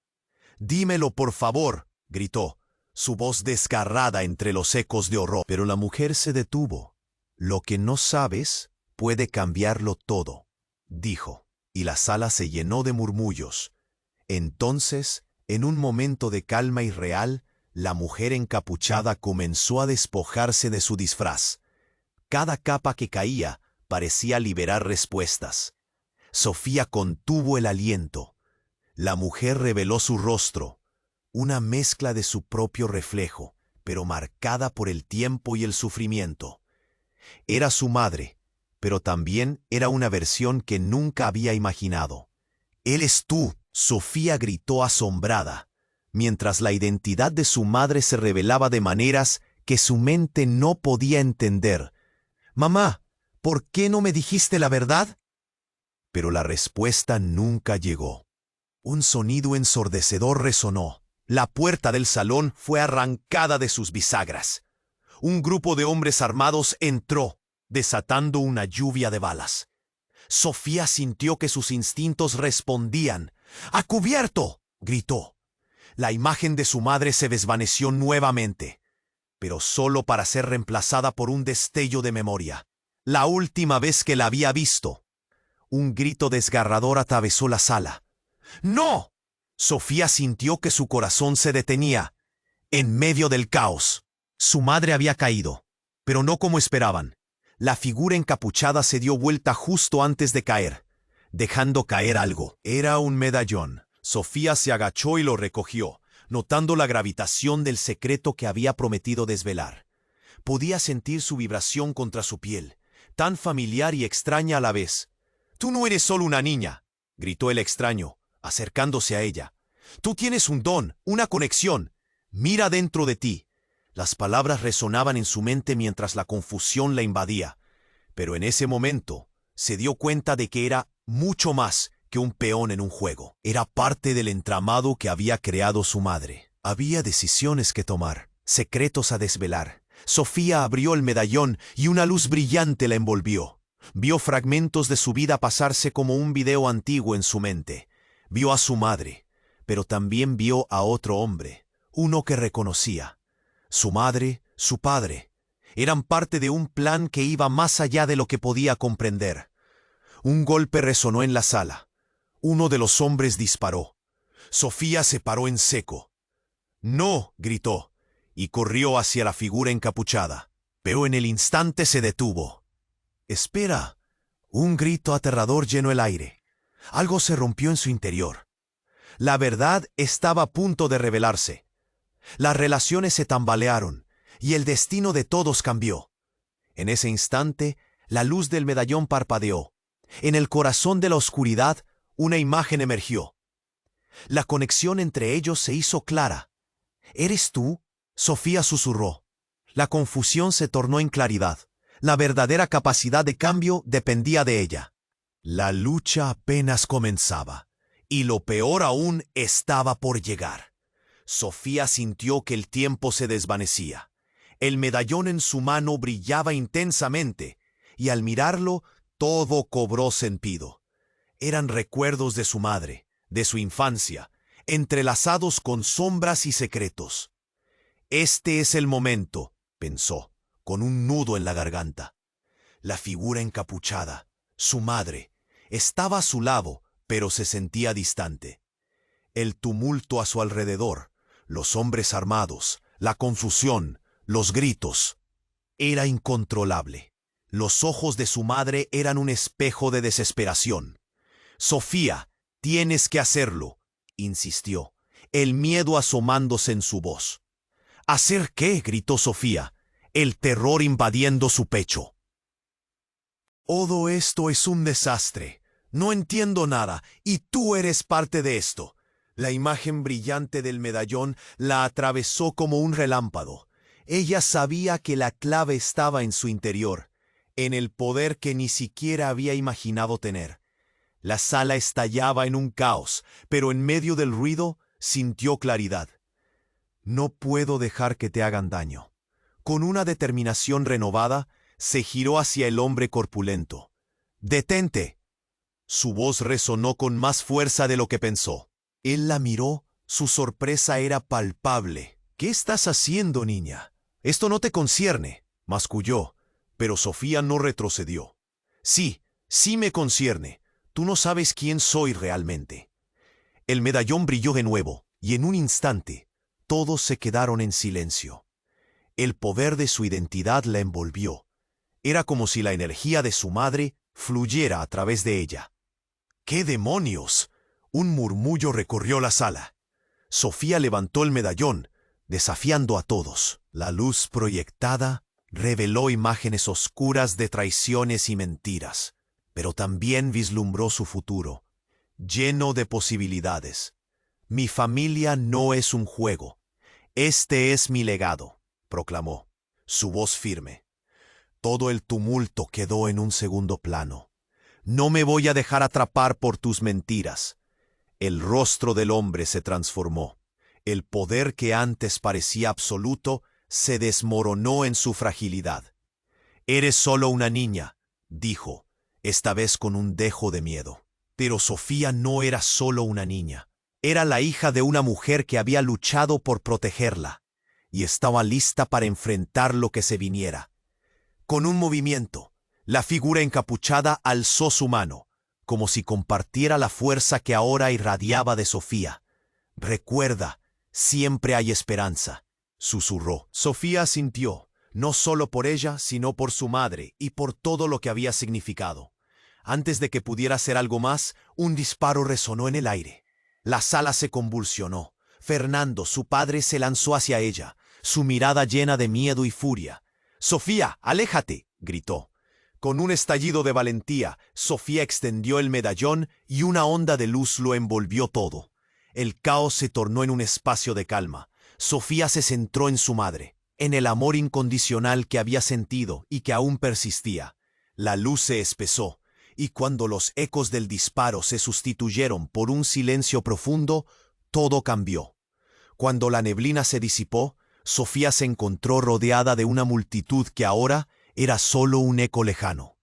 «Dímelo, por favor», gritó, su voz desgarrada entre los ecos de horror. Pero la mujer se detuvo. «Lo que no sabes puede cambiarlo todo», dijo, y la sala se llenó de murmullos. Entonces, en un momento de calma irreal, la mujer encapuchada comenzó a despojarse de su disfraz. Cada capa que caía parecía liberar respuestas. Sofía contuvo el aliento. La mujer reveló su rostro, una mezcla de su propio reflejo, pero marcada por el tiempo y el sufrimiento. Era su madre, pero también era una versión que nunca había imaginado. «Eres tú», Sofía gritó asombrada, mientras la identidad de su madre se revelaba de maneras que su mente no podía entender. «Mamá, ¿por qué no me dijiste la verdad?». Pero la respuesta nunca llegó. Un sonido ensordecedor resonó. La puerta del salón fue arrancada de sus bisagras. Un grupo de hombres armados entró, desatando una lluvia de balas. Sofía sintió que sus instintos respondían. «¡A cubierto!», gritó. La imagen de su madre se desvaneció nuevamente, pero solo para ser reemplazada por un destello de memoria. La última vez que la había visto. Un grito desgarrador atravesó la sala. ¡No! Sofía sintió que su corazón se detenía. En medio del caos, su madre había caído, pero no como esperaban. La figura encapuchada se dio vuelta justo antes de caer, dejando caer algo. Era un medallón. Sofía se agachó y lo recogió, notando la gravitación del secreto que había prometido desvelar. Podía sentir su vibración contra su piel, tan familiar y extraña a la vez. «Tú no eres solo una niña», gritó el extraño, acercándose a ella. «Tú tienes un don, una conexión. Mira dentro de ti». Las palabras resonaban en su mente mientras la confusión la invadía. Pero en ese momento se dio cuenta de que era mucho más que un peón en un juego. Era parte del entramado que había creado su madre. Había decisiones que tomar, secretos a desvelar. Sofía abrió el medallón y una luz brillante la envolvió. Vio fragmentos de su vida pasarse como un video antiguo en su mente. Vio a su madre, pero también vio a otro hombre, uno que reconocía. Su madre, su padre, eran parte de un plan que iba más allá de lo que podía comprender. Un golpe resonó en la sala. Uno de los hombres disparó. Sofía se paró en seco. «¡No!», gritó, y corrió hacia la figura encapuchada. Pero en el instante se detuvo. «¡Espera!». Un grito aterrador llenó el aire. Algo se rompió en su interior. La verdad estaba a punto de revelarse. Las relaciones se tambalearon y el destino de todos cambió. En ese instante, la luz del medallón parpadeó. En el corazón de la oscuridad, una imagen emergió. La conexión entre ellos se hizo clara. «¿Eres tú?», Sofía susurró. La confusión se tornó en claridad. La verdadera capacidad de cambio dependía de ella. La lucha apenas comenzaba, y lo peor aún estaba por llegar. Sofía sintió que el tiempo se desvanecía. El medallón en su mano brillaba intensamente, y al mirarlo, todo cobró sentido. Eran recuerdos de su madre, de su infancia, entrelazados con sombras y secretos. «Este es el momento», pensó, con un nudo en la garganta. La figura encapuchada, su madre, estaba a su lado, pero se sentía distante. El tumulto a su alrededor, los hombres armados, la confusión, los gritos. Era incontrolable. Los ojos de su madre eran un espejo de desesperación. «Sofía, tienes que hacerlo», insistió, el miedo asomándose en su voz. «¿Hacer qué?», gritó Sofía, el terror invadiendo su pecho. «Todo esto es un desastre. No entiendo nada, y tú eres parte de esto». La imagen brillante del medallón la atravesó como un relámpago. Ella sabía que la clave estaba en su interior, en el poder que ni siquiera había imaginado tener. La sala estallaba en un caos, pero en medio del ruido sintió claridad. «No puedo dejar que te hagan daño». Con una determinación renovada, se giró hacia el hombre corpulento. «¡Detente!». Su voz resonó con más fuerza de lo que pensó. Él la miró, su sorpresa era palpable. «¿Qué estás haciendo, niña? Esto no te concierne», masculló, pero Sofía no retrocedió. «Sí, sí me concierne. Tú no sabes quién soy realmente». El medallón brilló de nuevo, y en un instante, todos se quedaron en silencio. El poder de su identidad la envolvió. Era como si la energía de su madre fluyera a través de ella. «¿Qué demonios?». Un murmullo recorrió la sala. Sofía levantó el medallón, desafiando a todos. La luz proyectada reveló imágenes oscuras de traiciones y mentiras, pero también vislumbró su futuro, lleno de posibilidades. «Mi familia no es un juego. Este es mi legado», proclamó, su voz firme. Todo el tumulto quedó en un segundo plano. «No me voy a dejar atrapar por tus mentiras». El rostro del hombre se transformó. El poder que antes parecía absoluto se desmoronó en su fragilidad. «Eres solo una niña», dijo, esta vez con un dejo de miedo. Pero Sofía no era solo una niña. Era la hija de una mujer que había luchado por protegerla, y estaba lista para enfrentar lo que se viniera. Con un movimiento, la figura encapuchada alzó su mano, como si compartiera la fuerza que ahora irradiaba de Sofía. «Recuerda, siempre hay esperanza», susurró. Sofía asintió, no solo por ella, sino por su madre y por todo lo que había significado. Antes de que pudiera hacer algo más, un disparo resonó en el aire. La sala se convulsionó. Fernando, su padre, se lanzó hacia ella, su mirada llena de miedo y furia. «Sofía, aléjate», gritó. Con un estallido de valentía, Sofía extendió el medallón y una onda de luz lo envolvió todo. El caos se tornó en un espacio de calma. Sofía se centró en su madre, en el amor incondicional que había sentido y que aún persistía. La luz se espesó, y cuando los ecos del disparo se sustituyeron por un silencio profundo, todo cambió. Cuando la neblina se disipó, Sofía se encontró rodeada de una multitud que ahora era solo un eco lejano.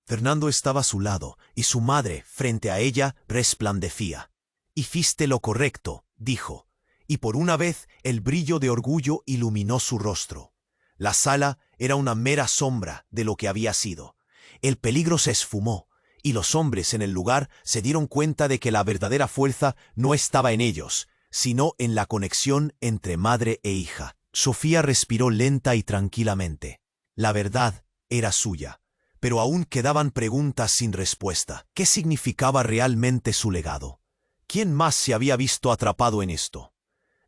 Fernando estaba a su lado, y su madre, frente a ella, resplandecía. «Hiciste lo correcto», dijo, y por una vez el brillo de orgullo iluminó su rostro. La sala era una mera sombra de lo que había sido. El peligro se esfumó, y los hombres en el lugar se dieron cuenta de que la verdadera fuerza no estaba en ellos, sino en la conexión entre madre e hija. Sofía respiró lenta y tranquilamente. La verdad era suya, pero aún quedaban preguntas sin respuesta. ¿Qué significaba realmente su legado? ¿Quién más se había visto atrapado en esto?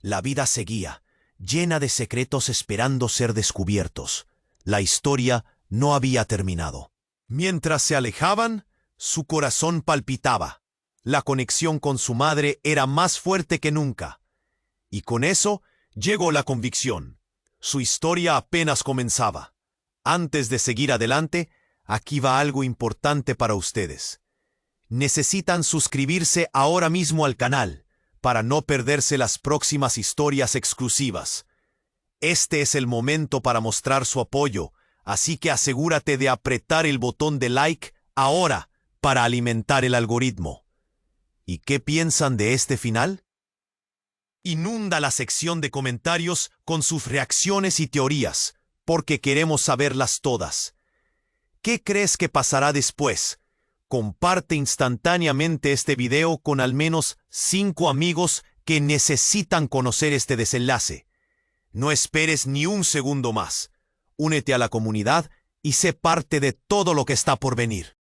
La vida seguía, llena de secretos esperando ser descubiertos. La historia no había terminado. Mientras se alejaban, su corazón palpitaba. La conexión con su madre era más fuerte que nunca. Y con eso llegó la convicción. Su historia apenas comenzaba. Antes de seguir adelante, aquí va algo importante para ustedes. Necesitan suscribirse ahora mismo al canal para no perderse las próximas historias exclusivas. Este es el momento para mostrar su apoyo, así que asegúrate de apretar el botón de like ahora para alimentar el algoritmo. ¿Y qué piensan de este final? Inunda la sección de comentarios con sus reacciones y teorías, porque queremos saberlas todas. ¿Qué crees que pasará después? Comparte instantáneamente este video con al menos 5 amigos que necesitan conocer este desenlace. No esperes ni un segundo más. Únete a la comunidad y sé parte de todo lo que está por venir.